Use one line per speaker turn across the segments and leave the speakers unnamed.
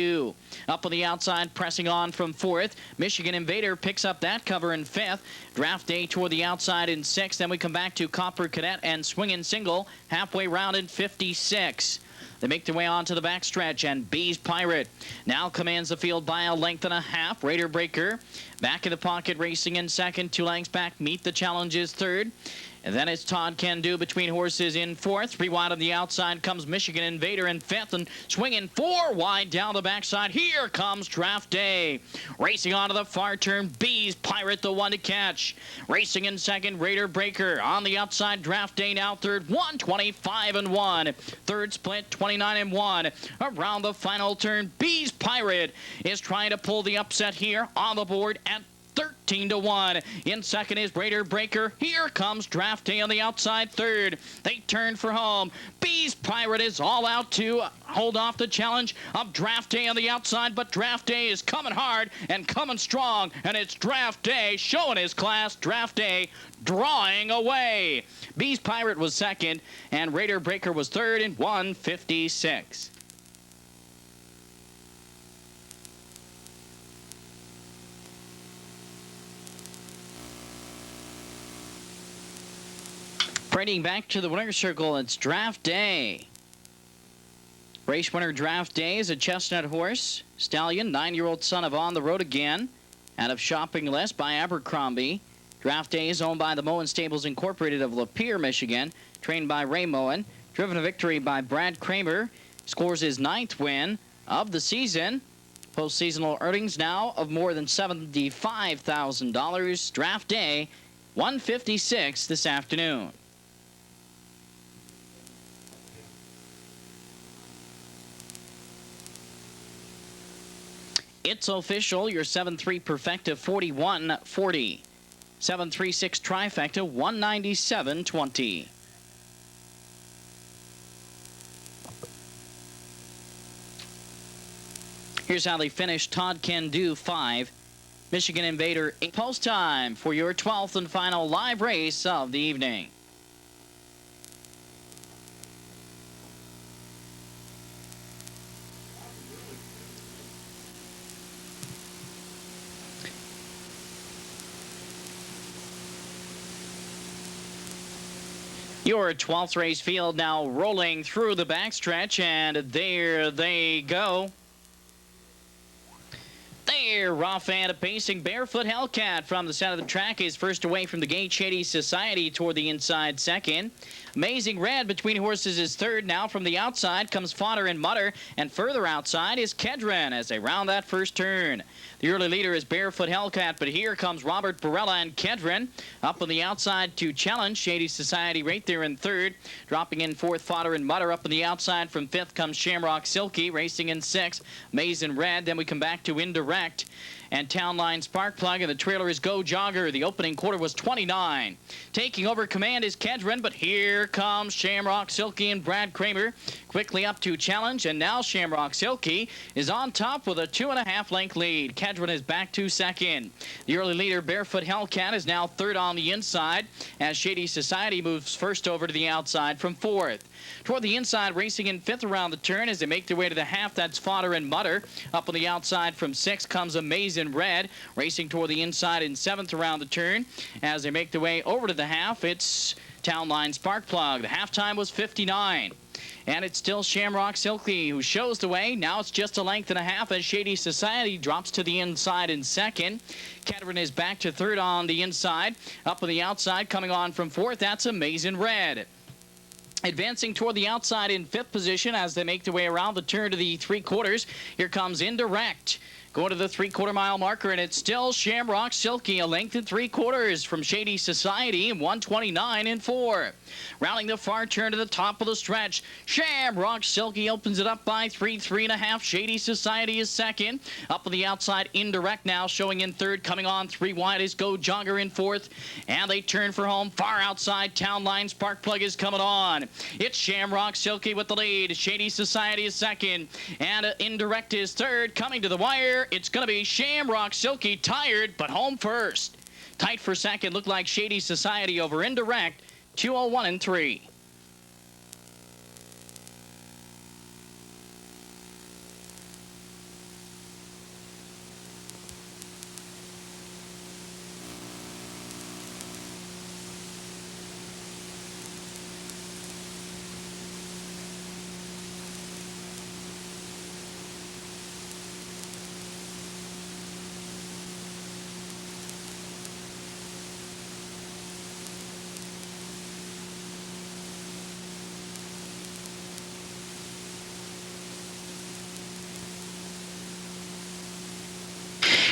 Up on the outside, pressing on from fourth. Michigan Invader picks up that cover in fifth. Draft Day toward the outside in sixth. Then we come back to Copper Cadet and Swingin' Single halfway round in 56. They make their way onto the backstretch, and Bees Pirate now commands the field by a length and a half. Raider Breaker back in the pocket, racing in second. 2 lengths back. Meet the Challenge is third. And then it's Todd Can Do between horses in fourth. 3 wide on the outside comes Michigan Invader in fifth, and swinging 4 wide down the backside. Here comes Draft Day. Racing onto the far turn, Bees Pirate, the one to catch. Racing in second, Raider Breaker. On the outside, Draft Day now third, 125-1. Third split, 29-1. Around the final turn, Bees Pirate is trying to pull the upset here on the board at 13-1. In second is Raider Breaker. Here comes Draft Day on the outside third. They turn for home. Bees Pirate is all out to hold off the challenge of Draft Day on the outside, but Draft Day is coming hard and coming strong, and it's Draft Day showing his class. Draft Day drawing away. Bees Pirate was second, and Raider Breaker was third in 156. Parading back to the winner's circle, it's Draft Day. Race winner Draft Day is a chestnut horse. Stallion, 9-year-old son of On the Road Again, out of Shopping List by Abercrombie. Draft Day is owned by the Moen Stables Incorporated of Lapeer, Michigan. Trained by Ray Moen. Driven to victory by Brad Kramer. Scores his 9th win of the season. Postseasonal earnings now of more than $75,000. Draft Day, 156 this afternoon. It's official, your 7-3 perfecta, 41.40. 7-3-6 trifecta, 197.20. Here's how they finished. Todd Can Do 5. Michigan Invader 8. Post time for your 12th and final live race of the evening. Your 12th race field now rolling through the backstretch, and there they go. There, rough and pacing Barefoot Hellcat from the center of the track is first away from the gate. Shady Society toward the inside second. Amazing Red between horses is third. Now from the outside comes Fodder and Mutter, and further outside is Kedron as they round that first turn. The early leader is Barefoot Hellcat, but here comes Robert Barella and Kedron. Up on the outside to challenge Shady Society right there in third. Dropping in fourth, Fodder and Mutter. Up on the outside from fifth comes Shamrock Silky, racing in sixth. Amazing Red. Then we come back to Indirect and Townline Sparkplug, and the trailer is Go Jogger. The opening quarter was 29. Taking over command is Kedron, but here comes Shamrock Silky and Brad Kramer quickly up to challenge, and now Shamrock Silky is on top with a 2.5 length lead. Kedron is back to second. The early leader Barefoot Hellcat is now third on the inside as Shady Society moves first over to the outside from fourth. Toward the inside, racing in fifth around the turn as they make their way to the half. That's Fodder and Mutter. Up on the outside from sixth comes Amazing Red. Racing toward the inside in seventh around the turn as they make their way over to the half. It's Townline Sparkplug. The halftime was 59. And it's still Shamrock Silky who shows the way. Now it's just a length and a half as Shady Society drops to the inside in second. Kedron is back to third on the inside. Up on the outside, coming on from fourth, that's Amazing Red. Advancing toward the outside in fifth position as they make their way around the turn to the 3/4. Here comes Indirect. Going to the 3/4 mile marker, and it's still Shamrock Silky, a length and 3/4 from Shady Society, 129.4. Rounding the far turn to the top of the stretch, Shamrock Silky opens it up by 3.5. Shady Society is second. Up on the outside, Indirect now showing in third. Coming on 3 wide is Go Jogger in fourth, and they turn for home. Far outside, Townline Sparkplug is coming on. It's Shamrock Silky with the lead. Shady Society is second, and Indirect is third. Coming to the wire, it's going to be Shamrock Silky, tired, but home first. Tight for second, looked like Shady Society over Indirect, 2:01.3.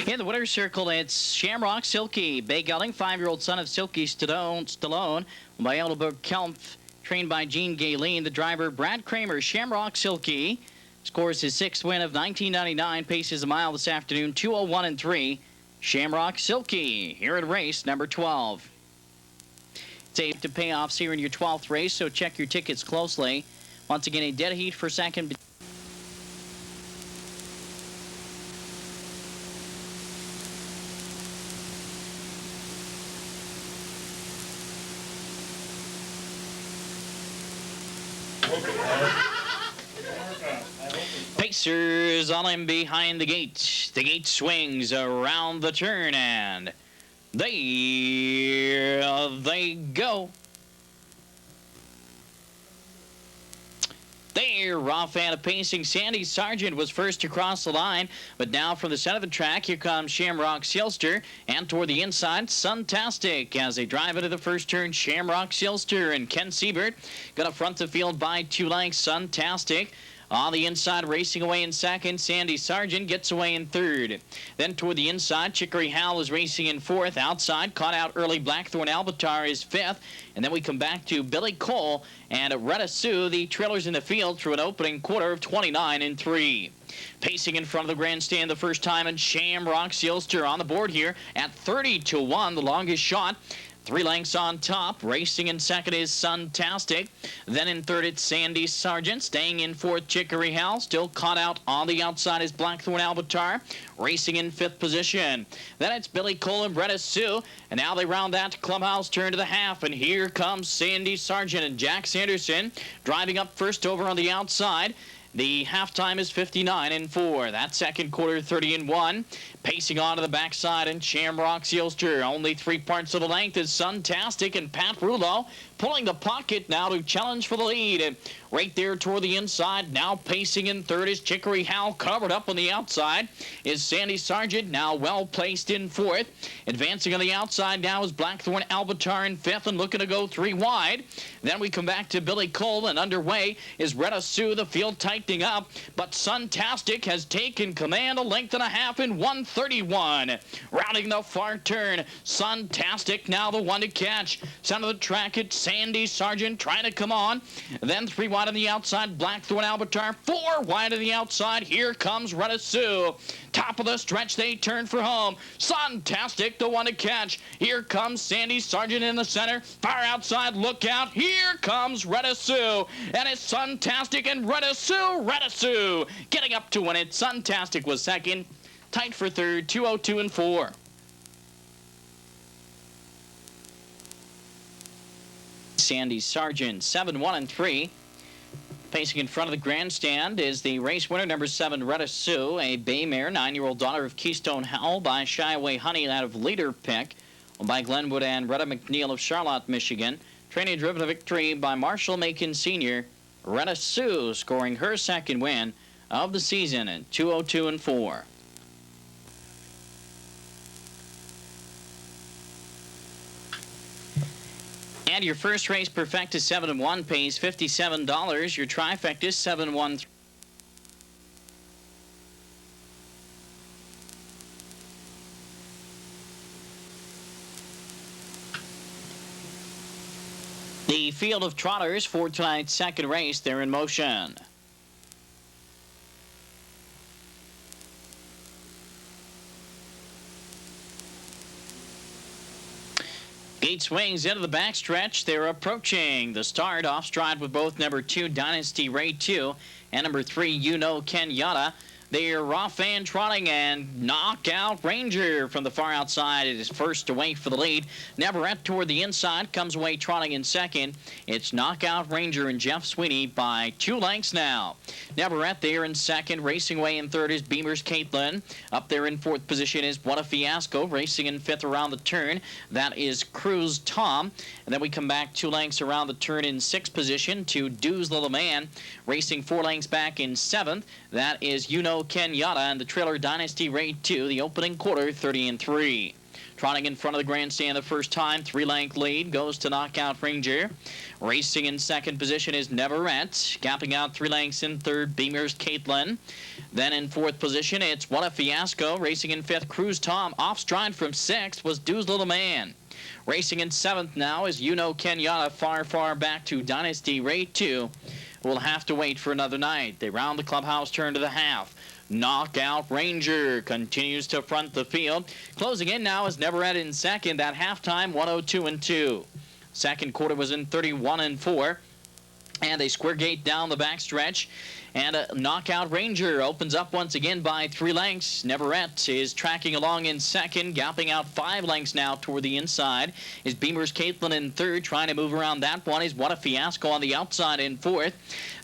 In the winner's circle, it's Shamrock Silky, Bay Gelding, 5-year-old son of Silky Stallone, by Elderberg Kelmpf, trained by Gene Galen. The driver, Brad Kramer, Shamrock Silky, scores his 6th win of 1999, paces a mile this afternoon, 2:01.3. Shamrock Silky, here at race number 12. Safe to payoffs here in your 12th race, so check your tickets closely. Once again, a dead heat for second. Pacers all in behind the gate. The gate swings around the turn, and there they go. There, Rough and pacing. Sandy Sargent was first to cross the line, but now from the center of the track, here comes Shamrock Silster, and toward the inside, Suntastic. As they drive into the first turn, Shamrock Silster and Ken Siebert gonna front the field by 2 lengths. Suntastic on the inside, racing away in second. Sandy Sargent gets away in third. Then toward the inside, Chicory Hal is racing in fourth. Outside, caught out early, Blackthorn Albatar is fifth. And then we come back to Billy Cole and Retta Sue, the trailers in the field, through an opening quarter of 29.3. Pacing in front of the grandstand the first time, and Shamrock Silster on the board here at 30-1, the longest shot. 3 lengths on top. Racing in second is Suntastic. Then in third, it's Sandy Sargent. Staying in fourth, Chicory Hal. Still caught out on the outside is Blackthorn Albatar. Racing in fifth position. Then it's Billy Cole and Retta Sue. And now they round that clubhouse turn to the half. And here comes Sandy Sargent and Jack Sanderson driving up first over on the outside. The halftime is 59-4. That second quarter, 30-1. Pacing on to the backside, and Shamrock Silster. Only 3 parts of the length is Suntastic and Pat Rulo pulling the pocket now to challenge for the lead. And right there toward the inside, now pacing in third is Chicory Hal. Covered up on the outside is Sandy Sargent, now well placed in fourth. Advancing on the outside now is Blackthorn Albatar in fifth and looking to go 3 wide. Then we come back to Billy Cole, and underway is Retta Sue, the field tightening up. But Suntastic has taken command, a length and a half in 1:31. Rounding the far turn, Suntastic now the one to catch. Center of the track, it's Sandy Sargent trying to come on. Then 3 wide on the outside, Blackthorn Albatar. 4 wide on the outside. Here comes Retta Sue. Top of the stretch, they turn for home. Suntastic, the one to catch. Here comes Sandy Sargent in the center. Far outside, look out. Here comes Retta Sue. And it's Suntastic and Retta Sue. Retta Sue getting up to win it. Suntastic was second. Tight for third, 2:02.4. Sandy Sargent, 7-1-3. Pacing in front of the grandstand is the race winner, number 7, Retta Sue, a bay mare, 9-year-old daughter of Keystone Howell, by Shy Away Honey out of Leader Pick, by Glenwood and Retta McNeil of Charlotte, Michigan. Training driven to victory by Marshall Macon Sr. Retta Sue scoring her second win of the season at 2:02.4. And your first race perfecta 7-1 pays $57. Your trifecta 7-1. The field of trotters for tonight's second race, they're in motion. Gate swings into the backstretch. They're approaching the start. Off stride with both number 2, Dynasty Ray 2, and number 3, You Know Kenyatta. They're rough and trotting, and Knockout Ranger from the far outside is first away for the lead. Neverett toward the inside comes away trotting in second. It's Knockout Ranger and Jeff Sweeney by 2 lengths now. Neverett there in second. Racing away in third is Beamer's Caitlin. Up there in fourth position is What a Fiasco. Racing in fifth around the turn, that is Cruz Tom. And then we come back 2 lengths around the turn in sixth position to Dew's Little Man. Racing 4 lengths back in seventh, that is You Know Kenyatta, and the trailer Dynasty Raid 2, the opening quarter 30-3. Trotting in front of the grandstand the first time. 3-length lead goes to Knockout Ranger. Racing in second position is Neverett. Gapping out 3 lengths in third, Beamer's Caitlin. Then in fourth position, it's What a Fiasco. Racing in fifth, Cruise Tom. Off stride from sixth was Dude's Little Man. Racing in seventh now is Kenyatta. Far back to Dynasty Rate 2. We'll have to wait for another night. They round the clubhouse turn to the half. Knockout Ranger continues to front the field. Closing in now is Neverett in second. At halftime, 102-2. Second quarter was in 31-4. And a square gate down the backstretch. And a Knockout Ranger opens up once again by 3 lengths. Neverett is tracking along in second, gapping out 5 lengths now toward the inside. Is Beamer's Caitlin in third, trying to move around that one. Is What a Fiasco on the outside in fourth.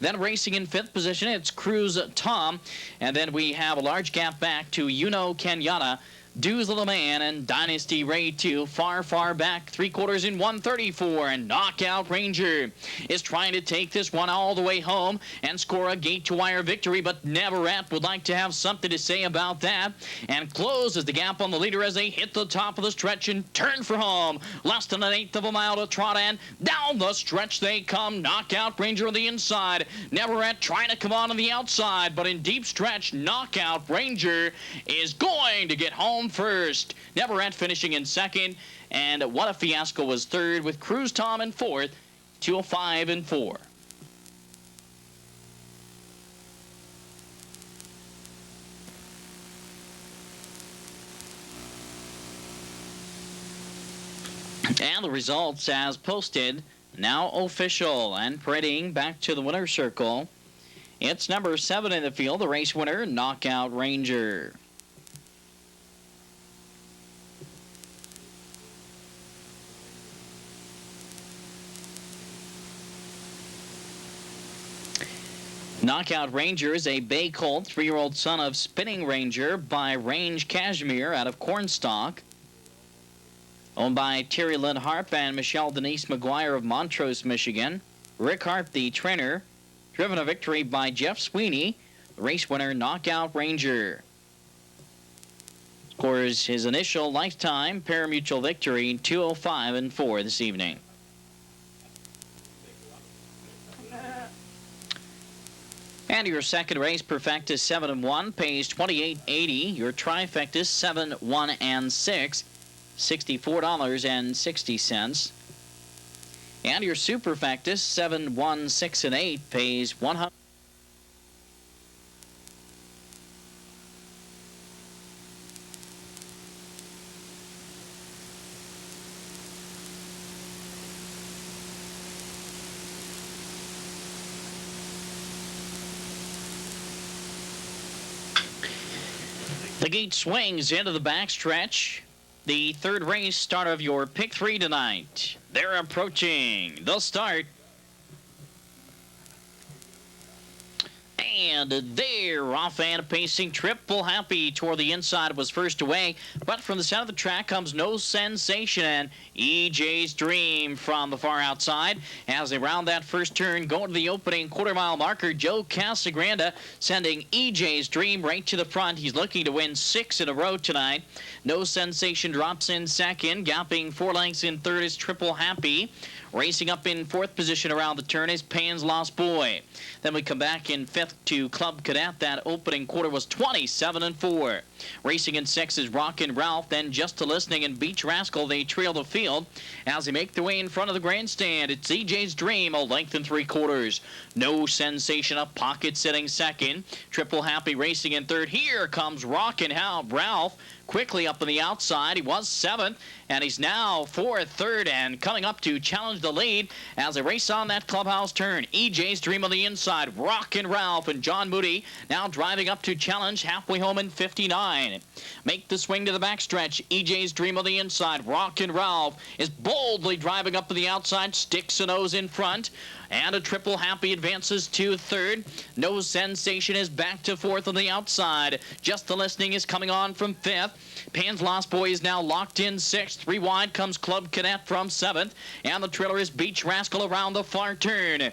Then racing in fifth position, it's Cruise Tom. And then we have a large gap back to Kenyatta, Dude's Little Man, and Dynasty Ray 2 far back, 3/4 in 134. And Knockout Ranger is trying to take this one all the way home and score a gate-to-wire victory, but Neverett would like to have something to say about that and closes the gap on the leader as they hit the top of the stretch and turn for home. Less than 1/8 of a mile to trot, and down the stretch they come. Knockout Ranger on the inside. Neverett trying to come on the outside, but in deep stretch, Knockout Ranger is going to get home first. Neverett finishing in second, and What a Fiasco was third, with Cruise Tom in fourth. 205-4. And the results as posted, now official, and parading back to the winner's circle. It's number 7 in the field, the race winner, Knockout Ranger. Knockout Ranger is a bay colt, 3-year-old son of Spinning Ranger by Range Cashmere out of Cornstalk. Owned by Terry Lynn Harp and Michelle Denise McGuire of Montrose, Michigan. Rick Harp, the trainer. Driven a victory by Jeff Sweeney. The race winner, Knockout Ranger. Scores his initial lifetime pari-mutuel victory, 205-4 this evening. And your second race, Perfectus 7-1, pays $28.80. Your Trifectus 7-1 and 6, $64.60. And your Superfectus 7-1, 6 and 8 pays $100. The gate swings into the backstretch. The third race, start of your Pick 3 tonight. They're approaching the start. And they're off and a pacing. Triple Happy toward the inside was first away, but from the center of the track comes No Sensation and EJ's Dream from the far outside. As they round that first turn, going to the opening quarter-mile marker, Joe Casagranda sending EJ's Dream right to the front. He's looking to win 6 in a row tonight. No Sensation drops in second, gapping 4 lengths in third is Triple Happy. Racing up in fourth position around the turn is Pan's Lost Boy. Then we come back in fifth to Club Cadet. That opening quarter was 27-4. Racing in sixth is Rockin' Ralph. Then Just to Listening and Beach Rascal, they trail the field as they make their way in front of the grandstand. It's EJ's Dream, a length and 3/4. No Sensation up pocket sitting second. Triple Happy racing in third. Here comes Rockin' Ralph. Quickly up on the outside. He was 7th, and he's now 4th, 3rd, and coming up to challenge the lead as they race on that clubhouse turn. EJ's Dream on the inside. Rockin' Ralph and John Moody now driving up to challenge halfway home in 59. Make the swing to the backstretch. EJ's Dream on the inside. Rockin' Ralph is boldly driving up to the outside. Sticks a nose in front. And a Triple Happy advances to 3rd. No Sensation is back to 4th on the outside. Just the Listening is coming on from 5th. Pan's Lost Boy is now locked in 6th. 3 wide comes Club Cadet from 7th. And the trailer is Beach Rascal around the far turn.